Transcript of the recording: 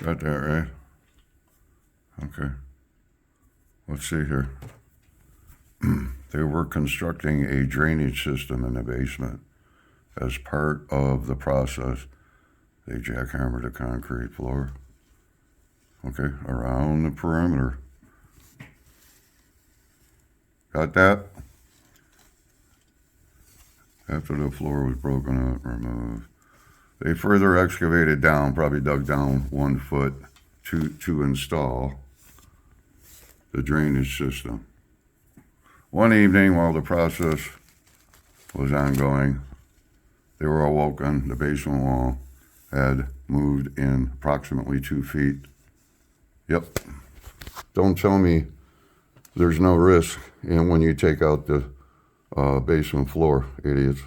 Got that right? Okay. Let's see here. They were constructing a drainage system in the basement. As part of the process, they jackhammered the concrete floor. Okay, around the perimeter. Got that? After the floor was broken up and removed, they further excavated down, probably dug down 1 foot to install the drainage system. One evening, while the process was ongoing, they were awoken. The basement wall had moved in approximately 2 feet. Yep. Don't tell me there's no risk in when you take out the basement floor, idiots.